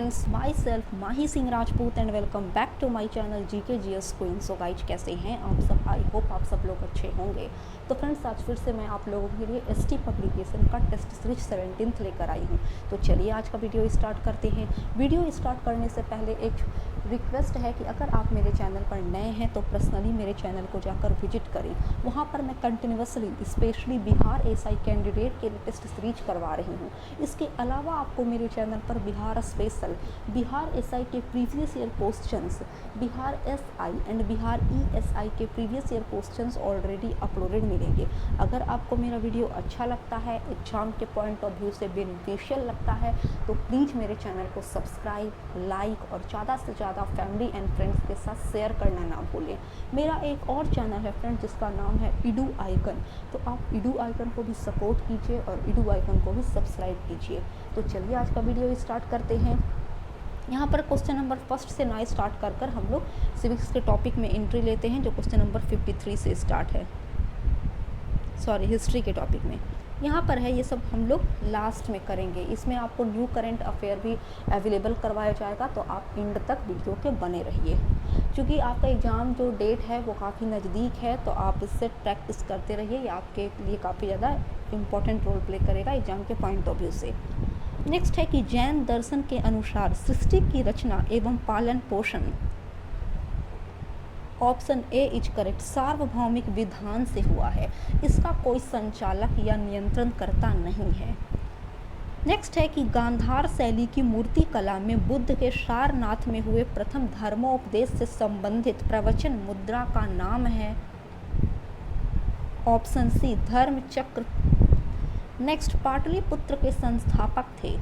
Friends, myself Mahi Singh Rajput and welcome back to my channel GK GS queen. So guys, कैसे हैं आप सब? I hope आप सब लोग अच्छे होंगे। तो फ्रेंड्स, आज फिर से मैं आप लोगों के लिए एसटी पब्लिकेशन का टेस्ट सीरीज 17 लेकर आई हूँ। तो चलिए आज का वीडियो स्टार्ट करते हैं। वीडियो स्टार्ट करने से पहले एक रिक्वेस्ट है कि अगर आप मेरे चैनल पर नए हैं तो पर्सनली मेरे चैनल को जाकर विजिट करें। वहाँ पर मैं continuously specially Bihar SI candidate के लिए टेस्ट सीरीज करवा रही हूँ। इसके अलावा आपको मेरे चैनल पर बिहार स्पेशल, बिहार एसआई के previous year questions, Bihar SI and Bihar ESI के previous year questions already uploaded मिलेंगे। अगर आपको मेरा वीडियो अच्छा लगता है, एग्जाम के पॉइंट ऑफ व्यू से बेनिफिशियल लगता है, तो प्लीज़ मेरे चैनल को सब्सक्राइब, लाइक और ज़्यादा से ज़्यादा फैमिली एंड फ्रेंड्स के साथ शेयर करना ना भूलें। मेरा एक और चैनल है फ्रेंड्स जिसका नाम है इडू आइकन, तो आप इडू आइकन को भी सपोर्ट कीजिए और इडू आइकन को भी सब्सक्राइब कीजिए। तो चलिए आज का वीडियो स्टार्ट करते हैं। यहाँ पर क्वेश्चन नंबर फर्स्ट से ना स्टार्ट कर हम लोग सिविक्स के टॉपिक में एंट्री लेते हैं, जो क्वेश्चन नंबर 53 से स्टार्ट है, सॉरी हिस्ट्री के टॉपिक में। यहाँ पर है, ये सब हम लोग लास्ट में करेंगे। इसमें आपको न्यू करंट अफेयर भी अवेलेबल करवाया जाएगा, तो आप एंड तक वीडियो के बने रहिए। क्योंकि आपका एग्ज़ाम जो डेट है वो काफ़ी नज़दीक है, तो आप इससे प्रैक्टिस करते रहिए। ये आपके लिए काफ़ी ज़्यादा इम्पोर्टेंट रोल प्ले करेगा एग्ज़ाम के पॉइंट ऑफ व्यू से। नेक्स्ट है कि जैन दर्शन के अनुसार सृष्टि की रचना एवं पालन पोषण, ऑप्शन ए इज करेक्ट, सार्वभौमिक विधान से हुआ है। इसका कोई संचालक या नियंत्रण करता नहीं है। नेक्स्ट है कि गांधार शैली की मूर्ति कला में बुद्ध के सारनाथ में हुए प्रथम धर्मोपदेश से संबंधित प्रवचन मुद्रा का नाम है, ऑप्शन सी धर्म चक्र। नेक्स्ट, पाटलिपुत्र के संस्थापक थे,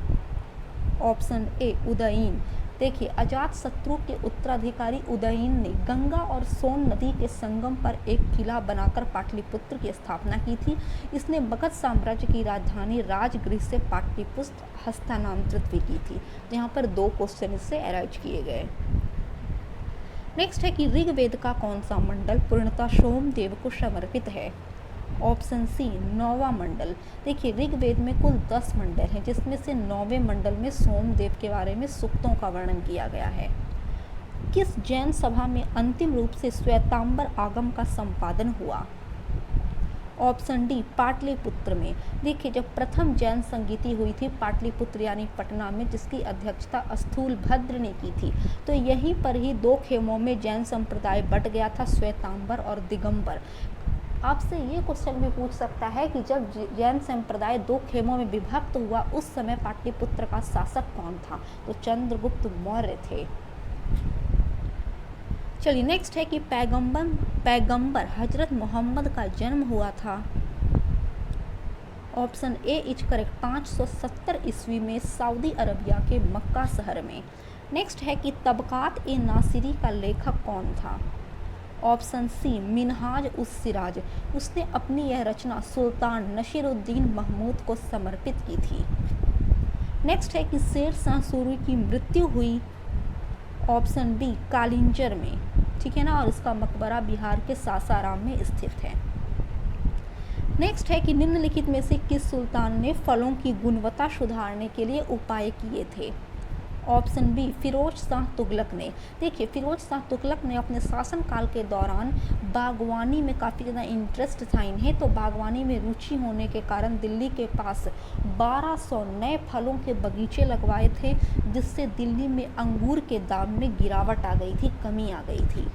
ऑप्शन ए उदयन। देखिए, अजात शत्रु के उत्तराधिकारी उदयन ने गंगा और सोन नदी के संगम पर एक किला बनाकर पाटलिपुत्र की स्थापना की थी। इसने मगध साम्राज्य की राजधानी राजगृह से पाटलिपुत्र हस्तांतरित भी की थी। यहाँ पर 2 क्वेश्चन इससे अराइज किए गए। नेक्स्ट है कि ऋग्वेद का कौन सा मंडल पूर्णतः सोमदेव को समर्पित है, ऑप्शन सी 9वां मंडल। देखिए, ऋग्वेद में कुल 10 मंडल हैं, जिसमें से 9वें मंडल में सोमदेव के बारे में सूक्तों का वर्णन किया गया है। किस जैन सभा में अंतिम रूप से श्वेतांबर आगम का संपादन हुआ, ऑप्शन डी पाटलिपुत्र में। देखिए, जब प्रथम जैन संगीति हुई थी पाटलिपुत्र यानी पटना में, जिसकी अध्यक्षता स्थूलभद्र ने की थी, तो यहीं पर ही 2 खेमों में जैन संप्रदाय बट गया था, श्वेतांबर और दिगंबर। आपसे ये क्वेश्चन भी पूछ सकता है कि जब जैन संप्रदाय 2 खेमों में विभक्त हुआ, उस समय पाटलिपुत्र का शासक कौन था? तो चंद्रगुप्त मौर्य थे। चलिए, नेक्स्ट है कि पैगंबर हजरत मोहम्मद का जन्म हुआ था, ऑप्शन ए इज करेक्ट, 570 ईस्वी में सऊदी अरबिया के मक्का शहर में। नेक्स्ट है कि तबकात ए नासिरी का लेखक कौन था, ऑप्शन सी मिनहाज उस सिराज। उसने अपनी यह रचना सुल्तान नसीरुद्दीन महमूद को समर्पित की थी। नेक्स्ट है कि शेर शाह सूरी की मृत्यु हुई, ऑप्शन बी कालिंजर में, ठीक है ना, और इसका मकबरा बिहार के सासाराम में स्थित है। नेक्स्ट है कि निम्नलिखित में से किस सुल्तान ने फलों की गुणवत्ता सुधारने के लिए उपाय किए थे, ऑप्शन बी फिरोज शाह तुगलक ने। देखिए, फिरोज शाह तुगलक ने अपने शासनकाल के दौरान बागवानी में काफ़ी ज़्यादा इंटरेस्ट था इन्हें, तो बागवानी में रुचि होने के कारण दिल्ली के पास 1200 नए फलों के बगीचे लगवाए थे, जिससे दिल्ली में अंगूर के दाम में गिरावट आ गई थी, कमी आ गई थी।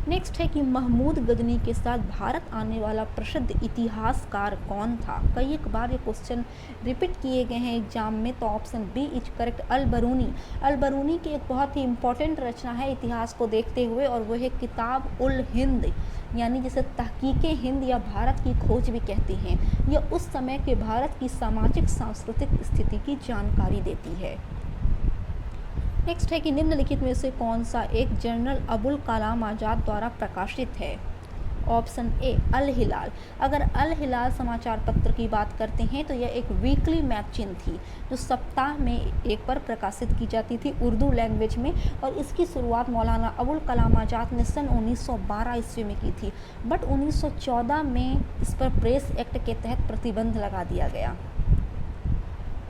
नेक्स्ट है कि महमूद गजनी के साथ भारत आने वाला प्रसिद्ध इतिहासकार कौन था? कई एक बार ये क्वेश्चन रिपीट किए गए हैं एग्जाम में, तो option B is correct, Al-Biruni. Al-Biruni की एक बहुत ही इंपॉर्टेंट रचना है इतिहास को देखते हुए, और वो है किताब उल हिंद, यानी जिसे तहकीके हिंद या भारत की खोज भी कहती हैं। यह उस समय के भारत की सामाजिक सांस्कृतिक स्थिति की जानकारी देती है। नेक्स्ट है कि निम्नलिखित में से कौन सा एक जर्नल अबुल कलाम आज़ाद द्वारा प्रकाशित है, ऑप्शन ए अल हिलाल। अगर अल हिलाल समाचार पत्र की बात करते हैं तो यह एक वीकली मैगजीन थी, जो सप्ताह में एक बार प्रकाशित की जाती थी उर्दू लैंग्वेज में, और इसकी शुरुआत मौलाना अबुल कलाम आज़ाद ने सन 1912 ईस्वी में की थी, बट 1914 में इस पर प्रेस एक्ट के तहत प्रतिबंध लगा दिया गया।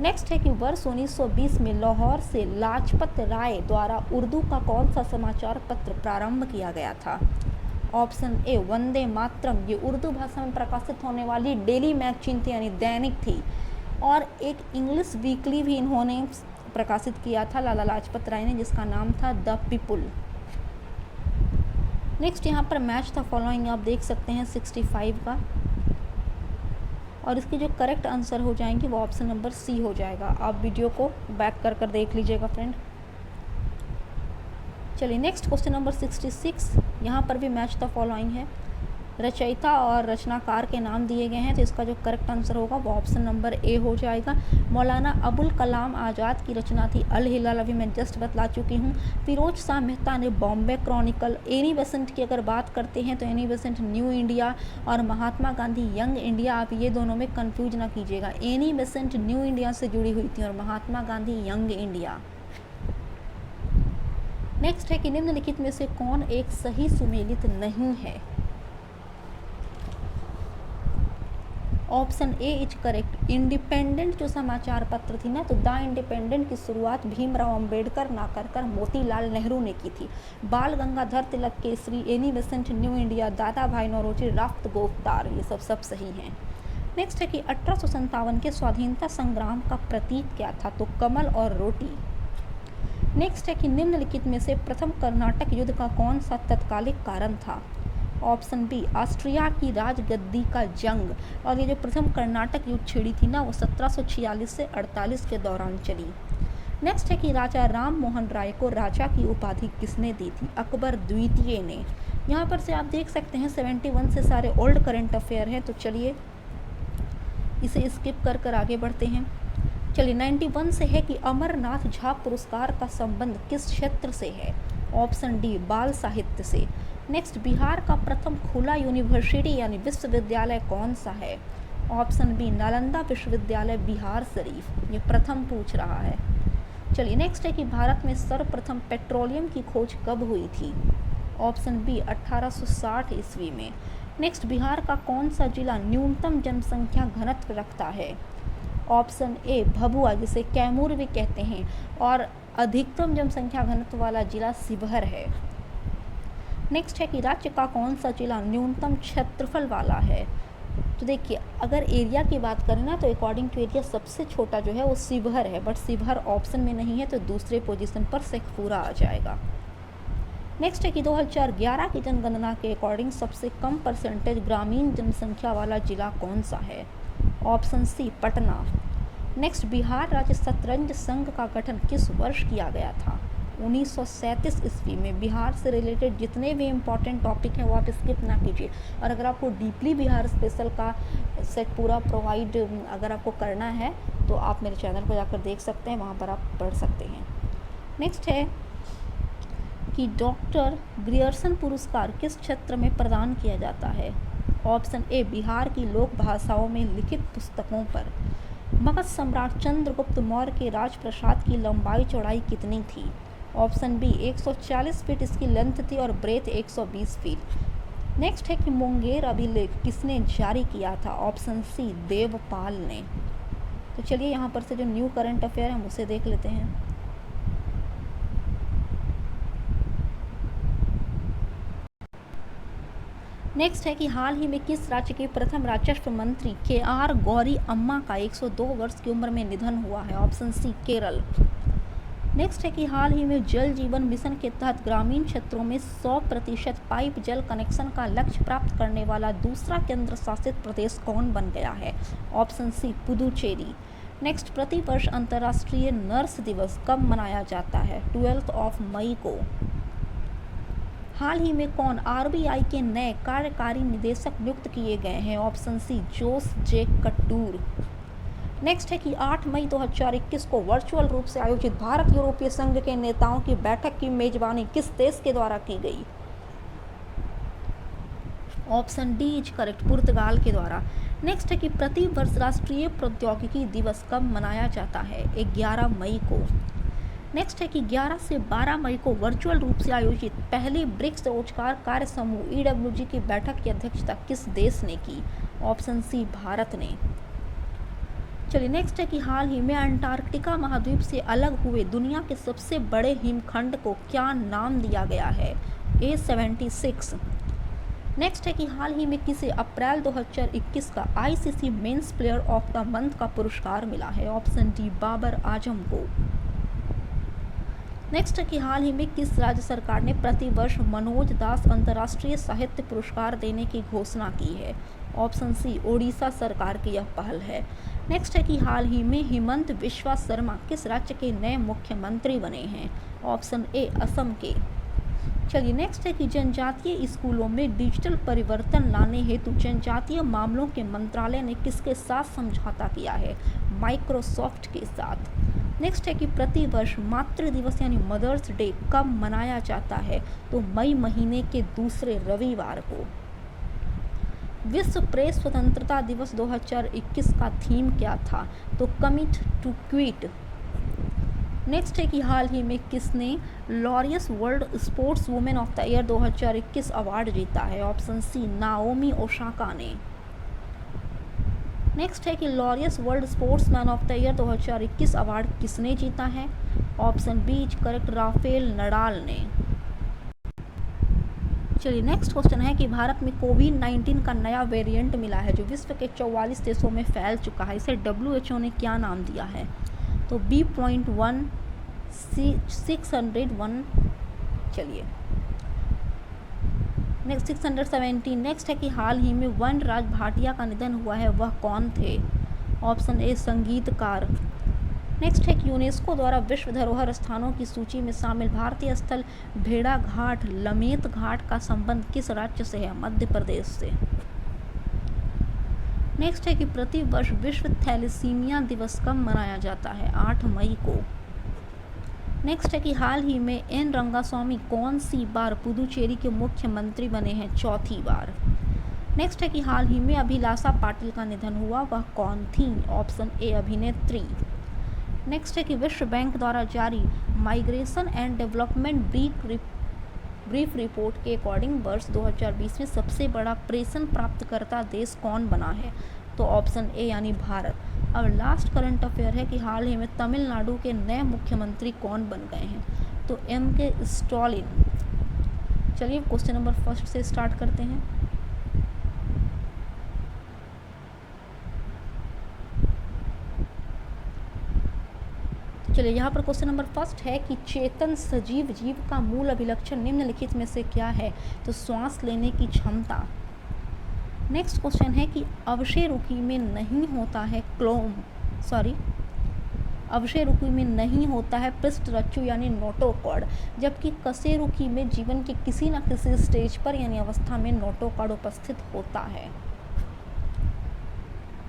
नेक्स्ट है कि वर्ष 1920 में लाहौर से लाजपत राय द्वारा उर्दू का कौन सा समाचार पत्र प्रारंभ किया गया था? ऑप्शन ए वंदे मातरम, ये उर्दू भाषा में प्रकाशित होने वाली डेली मैगजीन थी यानी दैनिक थी, और एक इंग्लिश वीकली भी इन्होंने प्रकाशित किया था लाला लाजपत राय ने, जिसका नाम था द पीपुल। नेक्स्ट यहाँ पर मैच द फॉलोइंग आप देख सकते हैं 65 का, और इसके जो करेक्ट आंसर हो जाएंगे वो ऑप्शन नंबर सी हो जाएगा। आप वीडियो को बैक कर देख लीजिएगा फ्रेंड। चलिए नेक्स्ट क्वेश्चन नंबर 66, यहाँ पर भी मैच द फॉलोइंग है। रचयिता और रचनाकार के नाम दिए गए हैं, तो इसका जो करेक्ट आंसर होगा वो ऑप्शन नंबर ए हो जाएगा। मौलाना अबुल कलाम आज़ाद की रचना थी अल हिलाल, अभी मैं जस्ट बतला चुकी हूँ। फिरोज शाह मेहता ने बॉम्बे क्रॉनिकल। एनी बेसेंट की अगर बात करते हैं तो एनी बेसेंट न्यू इंडिया, और महात्मा गांधी यंग इंडिया, आप ये दोनों में कंफ्यूज ना कीजिएगा। एनी बेसेंट न्यू इंडिया से जुड़ी हुई थी और Mahatma Gandhi young India. Next है कि निम्नलिखित में से कौन एक सही सुमेलित नहीं है? Option A is correct. Independent जो समाचार पत्र थी ना, तो द इंडिपेंडेंट की शुरुआत भीमराव अंबेडकर ना कर मोतीलाल नेहरू ने की थी। Bal Gangadhar Tilak Kesari, Annie Besant New India, Dadabhai Naoroji, राफ्त Goftar, ये सब सही हैं। नेक्स्ट है कि 1857 के स्वाधीनता संग्राम का प्रतीक क्या था? तो कमल और रोटी। नेक्स्ट है कि निम्नलिखित में से प्रथम कर्नाटक युद्ध का कौन सा तत्कालिक कारण था? ऑप्शन बी ऑस्ट्रिया की राजगद्दी का जंग, और ये जो प्रथम कर्नाटक युद्ध छिड़ी थी ना, वो 1746 से 48 के दौरान चली। नेक्स्ट है कि राजा राम मोहन राय को राजा की उपाधि किसने दी थी? अकबर द्वितीय ने। यहाँ पर से आप देख सकते हैं 71 से सारे ओल्ड करंट अफेयर हैं, तो चलिए इसे स्किप कर आगे बढ़ते हैं। चलिए 91 से है कि अमरनाथ झा पुरस्कार का संबंध किस क्षेत्र से है? ऑप्शन डी बाल साहित्य से। नेक्स्ट, बिहार का प्रथम खुला यूनिवर्सिटी यानी विश्वविद्यालय कौन सा है? ऑप्शन बी नालंदा विश्वविद्यालय बिहार शरीफ, ये प्रथम पूछ रहा है। चलिए नेक्स्ट है कि भारत में सर्वप्रथम पेट्रोलियम की खोज कब हुई थी? ऑप्शन बी 1860 ईस्वी में। नेक्स्ट, बिहार का कौन सा जिला न्यूनतम जनसंख्या घनत्व रखता है? ऑप्शन ए भभुआ, जिसे कैमूर भी कहते हैं, और अधिकतम जनसंख्या घनत्व वाला जिला शिवहर है। नेक्स्ट है कि राज्य का कौन सा जिला न्यूनतम क्षेत्रफल वाला है? तो देखिए अगर एरिया की बात करें ना, तो अकॉर्डिंग टू एरिया सबसे छोटा जो है वो शिवहर है, बट शिवहर ऑप्शन में नहीं है, तो दूसरे पोजीशन पर शेखपुरा आ जाएगा। नेक्स्ट है कि 2011 की जनगणना के अकॉर्डिंग सबसे कम परसेंटेज ग्रामीण जनसंख्या वाला जिला कौन सा है? Option C Patna. Next, Bihar राज्य शतरंज संघ का गठन किस वर्ष किया गया था? 1937 ईस्वी में। बिहार से रिलेटेड जितने भी इम्पॉर्टेंट टॉपिक हैं वो आप स्किप ना कीजिए, और अगर आपको डीपली बिहार स्पेशल का सेट पूरा प्रोवाइड अगर आपको करना है तो आप मेरे चैनल को जाकर देख सकते हैं, वहाँ पर आप पढ़ सकते हैं। नेक्स्ट है कि डॉक्टर ग्रियर्सन पुरस्कार किस क्षेत्र में प्रदान किया जाता है? ऑप्शन ए बिहार की लोक भाषाओं में लिखित पुस्तकों पर। मगध सम्राट चंद्रगुप्त मौर्य के राजप्रासाद की लंबाई चौड़ाई कितनी थी? ऑप्शन बी 140 फीट इसकी लेंथ थी और ब्रेथ 120 फीट। नेक्स्ट है कि मुंगेर अभिलेख किसने जारी किया था? ऑप्शन सी देवपाल ने। तो चलिए यहाँ पर से जो न्यू करंट अफेयर है उसे देख लेते हैं। नेक्स्ट है कि हाल ही में किस राज्य के प्रथम राजस्व मंत्री KR गौरी अम्मा का 102 वर्ष की उम्र में निधन हुआ है? ऑप्शन सी केरल। नेक्स्ट है कि हाल ही में जल जीवन मिशन के तहत ग्रामीण क्षेत्रों में 100% पाइप जल कनेक्शन का लक्ष्य प्राप्त करने वाला दूसरा केंद्र शासित प्रदेश कौन बन गया है? ऑप्शन सी पुदुचेरी। नेक्स्ट, प्रतिवर्ष अंतर्राष्ट्रीय नर्स दिवस कब मनाया जाता है? 12 मई को। हाल ही में कौन RBI के नए कार्यकारी निदेशक नियुक्त किए गए हैं? ऑप्शन सी जोस जे कटूर। नेक्स्ट है कि 8 मई 2021 को वर्चुअल रूप से आयोजित भारत यूरोपीय संघ के नेताओं की बैठक की मेजबानी किस देश के द्वारा की गई? ऑप्शन डी इज करेक्ट, पुर्तगाल के द्वारा। नेक्स्ट है कि प्रति वर्ष राष्ट्रीय प्रौद्योगिकी दिवस कब मनाया जाता है? 11 मई को। नेक्स्ट है कि 11 से 12 मई को वर्चुअल रूप से आयोजित पहली ब्रिक्स रोजगार कार्य समूह EWG की बैठक की अध्यक्षता किस देश ने की? ऑप्शन सी भारत ने। चलिए नेक्स्ट है कि हाल ही में अंटार्कटिका महाद्वीप से अलग हुए दुनिया के सबसे बड़े हिमखंड को क्या नाम दिया गया है? A76। नेक्स्ट है कि हाल ही में किसे अप्रैल 2021 का ICC men's player of the month का पुरस्कार मिला है? ऑप्शन डी बाबर आजम को। नेक्स्ट है कि हाल ही में किस राज्य सरकार ने प्रतिवर्ष मनोज दास अंतर्राष्ट्रीय साहित्य पुरस्कार देने की घोषणा की है? ऑप्शन सी ओडिशा सरकार की यह पहल है। नेक्स्ट है कि हाल ही में हिमंत बिस्वा शर्मा किस राज्य के नए मुख्यमंत्री बने हैं? ऑप्शन ए असम के। चलिए नेक्स्ट है कि जनजातीय स्कूलों में डिजिटल परिवर्तन लाने हेतु जनजातीय मामलों के मंत्रालय ने किसके साथ समझौता किया है? माइक्रोसॉफ्ट के साथ। नेक्स्ट है कि प्रतिवर्ष मातृ दिवस यानी मदर्स डे कब मनाया जाता है? तो मई महीने के दूसरे रविवार को। विश्व प्रेस स्वतंत्रता दिवस 2021 का थीम क्या था? तो कमिट टू क्विट। नेक्स्ट है कि हाल ही में किसने Laureus world sports women of the year 2021 award जीता है? ऑप्शन सी नाओमी ओसाका ने। नेक्स्ट है कि Laureus world sportsman of the year 2021 award किसने जीता है? Option B is correct Rafael Nadal ने। चलिए नेक्स्ट क्वेश्चन है कि भारत में कोविड-19 का नया वेरिएंट मिला है जो विश्व के 44 देशों में फैल चुका है। इसे WHO ने क्या नाम दिया है? तो B.1 601। चलिए नेक्स्ट 617। नेक्स्ट है कि हाल ही में वनराज भाटिया का निधन हुआ है, वह कौन थे? ऑप्शन ए संगीतकार। नेक्स्ट है कि यूनेस्को द्वारा विश्व धरोहर स्थानों की सूची में शामिल भारतीय स्थल भेड़ा घाट लमेत घाट का संबंध किस राज्य से है? मध्य प्रदेश से। नेक्स्ट है कि प्रतिवर्ष विश्व थैलेसीमिया दिवस कब मनाया जाता है? 8 मई को। नेक्स्ट है कि हाल ही में एन रंगास्वामी कौन सी बार पुदुचेरी के मुख्यमंत्री बने हैं? चौथी बार। नेक्स्ट है कि हाल ही में अभिलाषा पाटिल का निधन हुआ, वह कौन थी? ऑप्शन ए अभिनेत्री। नेक्स्ट है कि विश्व बैंक द्वारा जारी migration and development brief report के अकॉर्डिंग वर्ष 2020 में सबसे बड़ा प्रेषण प्राप्तकर्ता देश कौन बना है? तो ऑप्शन ए यानी भारत। अब लास्ट करंट अफेयर है कि हाल ही में तमिलनाडु के नए मुख्यमंत्री कौन बन गए हैं? तो M.K. स्टालिन। चलिए क्वेश्चन नंबर फर्स्ट से स्टार्ट करते हैं। चलिए यहाँ पर क्वेश्चन नंबर फर्स्ट है कि चेतन सजीव जीव का मूल अभिलक्षण निम्नलिखित में से क्या है? तो श्वास लेने की क्षमता। नेक्स्ट क्वेश्चन है कि अवशेरुकी में नहीं होता है अवशेरुकी में नहीं होता है पृष्ठरज्जु यानी नोटोकॉर्ड, जबकि कशेरुकी में जीवन के किसी न किसी स्टेज पर यानी अवस्था में नोटोकॉर्ड उपस्थित होता है।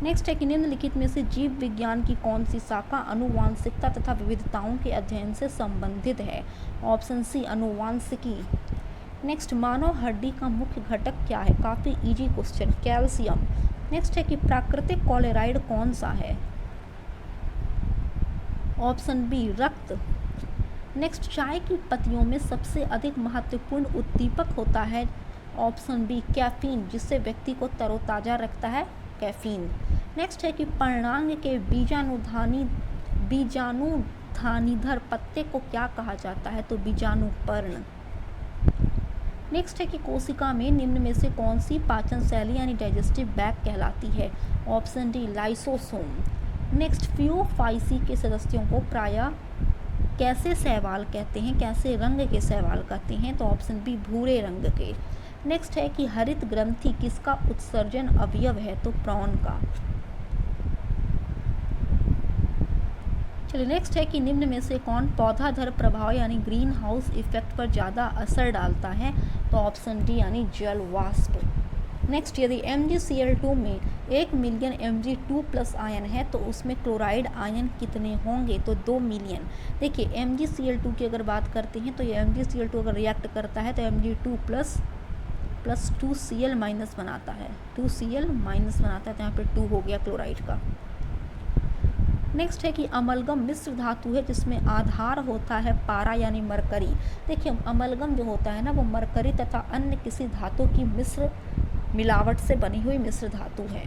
नेक्स्ट है कि निम्नलिखित में से जीव विज्ञान की कौन सी शाखा आनुवांशिकता तथा विविधताओं के अध्ययन से संबंधित है? ऑप्शन सी आनुवांशिकी। नेक्स्ट मानव हड्डी का मुख्य घटक क्या है? काफ़ी इजी क्वेश्चन, कैल्शियम। नेक्स्ट है कि प्राकृतिक कोलेराइड कौन सा है? ऑप्शन बी रक्त। नेक्स्ट चाय की पत्तियों में सबसे अधिक महत्वपूर्ण उद्दीपक होता है? ऑप्शन बी कैफीन, जिससे व्यक्ति को तरोताज़ा रखता है, कैफीन। नेक्स्ट है कि पर्णांग के बीजाणुधानीधर पत्ते को क्या कहा जाता है? तो बीजाणुपर्ण। नेक्स्ट है कि कोशिका में निम्न में से कौन सी पाचन शैली यानी डाइजेस्टिव बैग कहलाती है? Option D lysosome. Next Phaeophyceae के सदस्यों को प्रायः कैसे शैवाल कहते हैं, कैसे रंग के शैवाल कहते हैं? तो ऑप्शन बी भूरे रंग के। नेक्स्ट है कि हरित ग्रंथि किसका उत्सर्जन अवयव है? तो प्रॉन का। चलिए नेक्स्ट है कि निम्न में से कौन पौधाधर प्रभाव यानी ग्रीन हाउस इफेक्ट पर ज़्यादा असर डालता है? तो ऑप्शन डी यानी जल वाष्प। नेक्स्ट यदि MgCl2 में 1 मिलियन Mg2+ आयन है तो उसमें क्लोराइड आयन कितने होंगे? तो 2 मिलियन। देखिए MgCl2 की अगर बात करते हैं तो ये MgCl2 अगर रिएक्ट करता है तो Mg2+ 2Cl- बनाता है, 2Cl- बनाता है, तो यहाँ पे 2 हो गया क्लोराइड का। नेक्स्ट है कि अमलगम मिश्र धातु है जिसमें आधार होता है पारा यानी मरकरी। देखिए अमलगम जो होता है ना वो मरकरी तथा अन्य किसी धातु की मिलावट से बनी हुई मिश्र धातु है।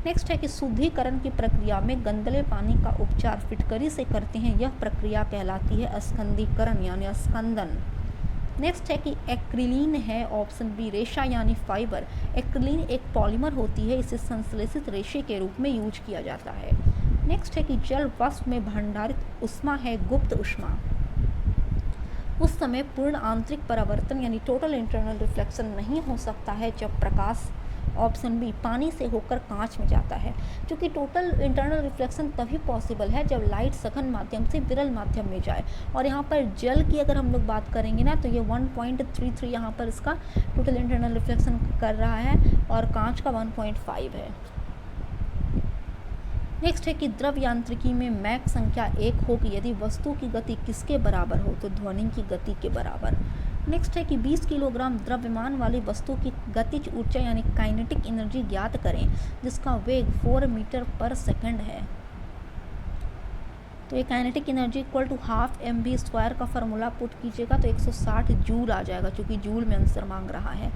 नेक्स्ट है कि शुद्धिकरण की प्रक्रिया में गंदले पानी का उपचार फिटकरी से करते हैं, यह प्रक्रिया कहलाती है अस्कंदीकरण यानी स्कंदन। नेक्स्ट है कि एक्रिलीन है ऑप्शन बी रेशा यानी फाइबर। एक्रिलीन एक पॉलीमर होती है, इसे संश्लेषित रेशे के रूप में यूज किया जाता है। नेक्स्ट है कि जल वाष्प में भंडारित ऊष्मा है गुप्त ऊष्मा। उस समय पूर्ण आंतरिक परावर्तन यानी टोटल इंटरनल रिफ्लेक्शन नहीं हो सकता है जब प्रकाश ऑप्शन बी पानी से होकर कांच में जाता है, क्योंकि टोटल इंटरनल रिफ्लेक्शन तभी पॉसिबल है जब लाइट सघन माध्यम से विरल माध्यम में जाए। और यहाँ पर जल की अगर हम लोग बात करेंगे ना तो ये 1.33 यहाँ पर इसका टोटल इंटरनल रिफ्लेक्शन कर रहा है और कांच का 1.5 है। नेक्स्ट है कि द्रव यांत्रिकी में मैक संख्या 1 होगी यदि वस्तु की गति किसके बराबर हो, तो ध्वनि की गति के बराबर। नेक्स्ट है कि 20 किलोग्राम द्रव्यमान वाली वस्तु की गतिज ऊर्जा यानी काइनेटिक एनर्जी ज्ञात करें जिसका वेग 4 मीटर पर सेकंड है। तो ये kinetic energy equal to half mv² का फार्मूला पुट कीजिएगा तो 160 जूल आ जाएगा, क्योंकि जूल में आंसर मांग रहा है।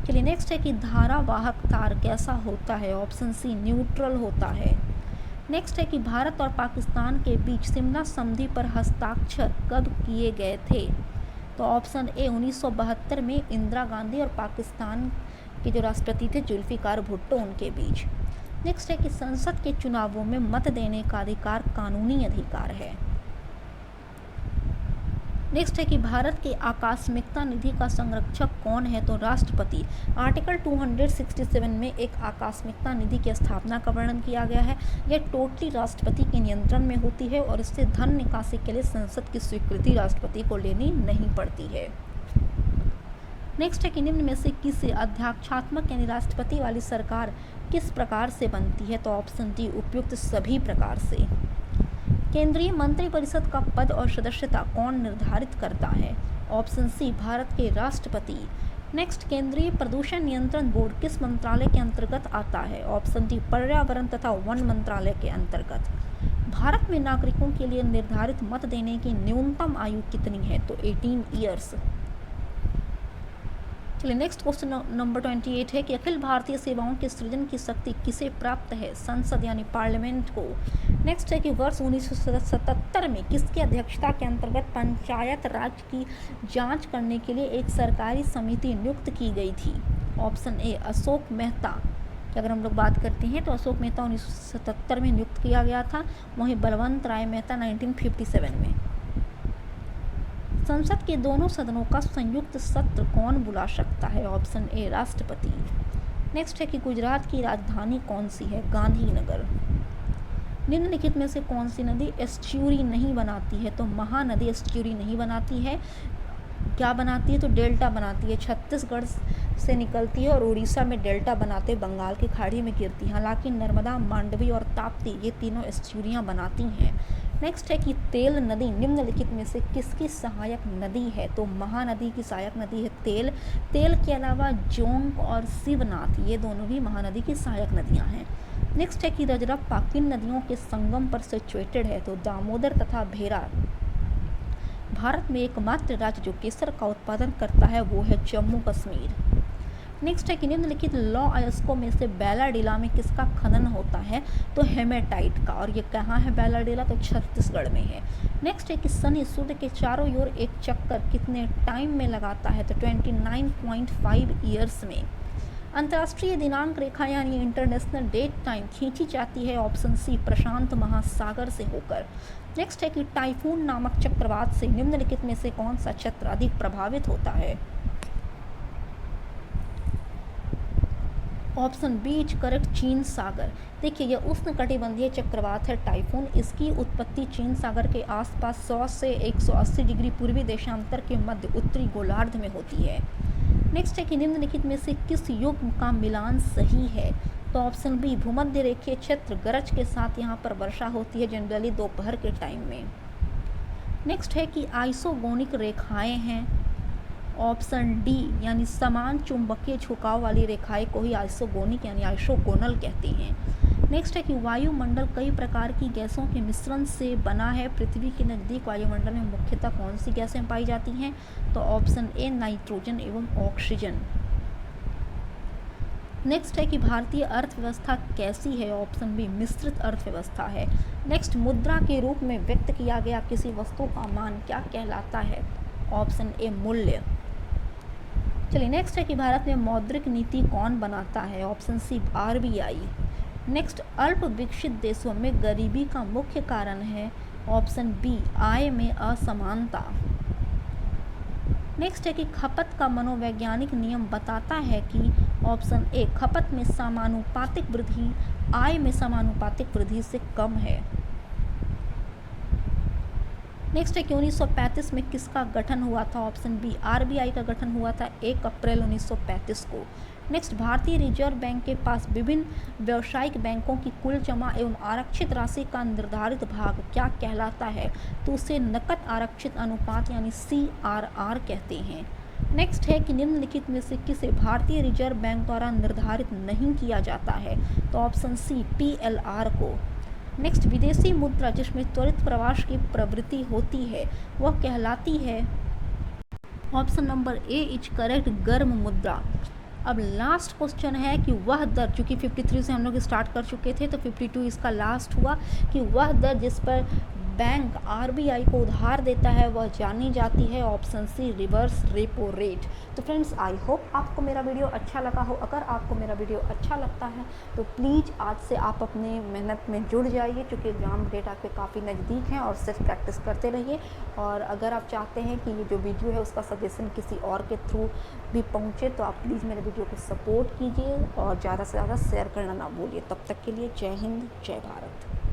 चलिए नेक्स्ट है कि धारावाहक तार कैसा होता है, ऑप्शन सी न्यूट्रल होता है। नेक्स्ट है कि भारत और पाकिस्तान के बीच शिमला संधि पर हस्ताक्षर कब किए गए थे, तो ऑप्शन ए 1972 में इंदिरा गांधी और पाकिस्तान के जो राष्ट्रपति थे जुल्फिकार भुट्टो उनके बीच। नेक्स्ट है कि संसद के चुनावों में मत देने का अधिकार कानूनी अधिकार है। नेक्स्ट है कि भारत के आकस्मिकता निधि का संरक्षक कौन है, तो राष्ट्रपति। आर्टिकल 267 में एक आकस्मिकता निधि की स्थापना का वर्णन किया गया है। यह टोटली राष्ट्रपति के नियंत्रण में होती है और इससे धन निकासी के लिए संसद की स्वीकृति राष्ट्रपति को लेनी नहीं पड़ती है। नेक्स्ट है कि निम्न में से किसी अध्यक्षात्मक यानी राष्ट्रपति वाली सरकार किस प्रकार से बनती है, तो ऑप्शन डी उपयुक्त सभी प्रकार से। केंद्रीय मंत्रिपरिषद का पद और सदस्यता कौन निर्धारित करता है, ऑप्शन सी भारत के राष्ट्रपति। नेक्स्ट, केंद्रीय प्रदूषण नियंत्रण बोर्ड किस मंत्रालय के अंतर्गत आता है, ऑप्शन डी पर्यावरण तथा वन मंत्रालय के अंतर्गत। भारत में नागरिकों के लिए निर्धारित मत देने की न्यूनतम आयु कितनी है, तो 18 ईयर्स। चलिए नेक्स्ट क्वेश्चन नंबर 28 है कि अखिल भारतीय सेवाओं के सृजन की शक्ति किसे प्राप्त है, संसद यानी पार्लियामेंट को। नेक्स्ट है कि वर्ष 1977 में किसकी अध्यक्षता के अंतर्गत पंचायत राज की जांच करने के लिए एक सरकारी समिति नियुक्त की गई थी, ऑप्शन ए अशोक मेहता की अगर हम लोग बात करते हैं तो अशोक मेहता 1977 में नियुक्त किया गया था, वहीं बलवंत राय मेहता 1957 में। संसद के दोनों सदनों का संयुक्त सत्र कौन बुला सकता है, ऑप्शन ए राष्ट्रपति। नेक्स्ट है कि गुजरात की राजधानी कौन सी है, गांधीनगर। निम्नलिखित में से कौन सी नदी एस्च्यूरी नहीं बनाती है, तो महानदी एस्च्यूरी नहीं बनाती है। क्या बनाती है, तो डेल्टा बनाती है, छत्तीसगढ़ से निकलती है और उड़ीसा में डेल्टा बनाते बंगाल की खाड़ी में गिरती है। हालांकि नर्मदा, मांडवी और ताप्ती ये तीनों एस्च्यूरियाँ बनाती हैं। नेक्स्ट है कि तेल नदी निम्नलिखित में से किसकी सहायक नदी है, तो महानदी की सहायक नदी है तेल। तेल के अलावा जोंक और शिवनाथ ये दोनों भी महानदी की सहायक नदियां हैं। नेक्स्ट है कि रजरप्पा किन नदियों के संगम पर सिचुएटेड है, तो दामोदर तथा भेरा। भारत में एकमात्र राज्य जो केसर का उत्पादन करता है वो है जम्मू कश्मीर। नेक्स्ट है कि निम्नलिखित लॉ अयस्को में से बैलाडीला में किसका खनन होता है, तो हेमेटाइट का, और ये कहाँ है बैलाडीला, तो छत्तीसगढ़ में है। नेक्स्ट है कि शनि सूर्य के चारों ओर एक चक्कर कितने टाइम में लगाता है, तो 29.5 ईयर्स में। अंतर्राष्ट्रीय दिनांक रेखा यानी इंटरनेशनल डेट टाइम खींची जाती है, ऑप्शन सी प्रशांत महासागर से होकर। नेक्स्ट है कि टाइफून नामक चक्रवात से निम्नलिखित में से कौन सा क्षेत्र अधिक प्रभावित होता है, ऑप्शन बी इज करेक्ट चीन सागर। देखिए यह उष्णकटिबंधीय चक्रवात है टाइफून, इसकी उत्पत्ति चीन सागर के आसपास 100 से 180 डिग्री पूर्वी देशांतर के मध्य उत्तरी गोलार्ध में होती है। नेक्स्ट है कि निम्नलिखित में से किस युग का मिलान सही है, तो ऑप्शन बी भूमध्य रेखीय क्षेत्र गरज के साथ यहाँ पर वर्षा होती है जनरली दोपहर के टाइम में। नेक्स्ट है कि आइसोगोनिक रेखाएं हैं, ऑप्शन डी यानी समान चुंबकीय झुकाव वाली रेखाएं को ही आइसोगोनिक यानी आइसोगोनल कहते हैं। नेक्स्ट है कि वायुमंडल कई प्रकार की गैसों के मिश्रण से बना है, पृथ्वी के नज़दीक वायुमंडल में मुख्यतः कौन सी गैसें पाई जाती हैं, तो ऑप्शन ए नाइट्रोजन एवं ऑक्सीजन। नेक्स्ट है कि भारतीय अर्थव्यवस्था कैसी है, ऑप्शन बी मिश्रित अर्थव्यवस्था है। नेक्स्ट, मुद्रा के रूप में व्यक्त किया गया किसी वस्तु का मान क्या कहलाता है, ऑप्शन ए मूल्य। चलिए नेक्स्ट है कि भारत में मौद्रिक नीति कौन बनाता है, ऑप्शन सी आरबीआई। नेक्स्ट, अल्प विकसित देशों में गरीबी का मुख्य कारण है, ऑप्शन बी आय में असमानता। नेक्स्ट है कि खपत का मनोवैज्ञानिक नियम बताता है कि, ऑप्शन ए खपत में समानुपातिक वृद्धि आय में समानुपातिक वृद्धि से कम है। नेक्स्ट है कि 1935 में किसका गठन हुआ था, ऑप्शन बी आरबीआई का गठन हुआ था 1 अप्रैल 1935 को। नेक्स्ट, भारतीय रिजर्व बैंक के पास विभिन्न व्यावसायिक बैंकों की कुल जमा एवं आरक्षित राशि का निर्धारित भाग क्या कहलाता है, तो उसे नकद आरक्षित अनुपात यानी CRR कहते हैं। नेक्स्ट है कि निम्नलिखित में से किसे भारतीय रिजर्व बैंक द्वारा निर्धारित नहीं किया जाता है, तो ऑप्शन सी PLR को। नेक्स्ट, विदेशी मुद्रा जिसमें त्वरित प्रवास की प्रवृत्ति होती है वह कहलाती है, option number A is correct, गर्म मुद्रा। अब लास्ट क्वेश्चन है कि वह दर, चूँकि 53 से हम लोग स्टार्ट कर चुके थे तो 52 इसका लास्ट हुआ, कि वह दर जिस पर बैंक आरबीआई को उधार देता है वह जानी जाती है, option C reverse repo rate. तो फ्रेंड्स, आई होप आपको मेरा वीडियो अच्छा लगा हो। अगर आपको मेरा वीडियो अच्छा लगता है तो प्लीज़ आज से आप अपने मेहनत में जुड़ जाइए, क्योंकि एग्ज़ाम डेट आपके काफ़ी नज़दीक हैं, और सिर्फ प्रैक्टिस करते रहिए। और अगर आप चाहते हैं कि ये जो वीडियो है उसका सजेशन किसी और के थ्रू भी पहुँचे तो आप प्लीज़ मेरे वीडियो को सपोर्ट कीजिए और ज़्यादा से ज़्यादा शेयर करना ना भूलिए। तब तक के लिए जय हिंद, जय भारत।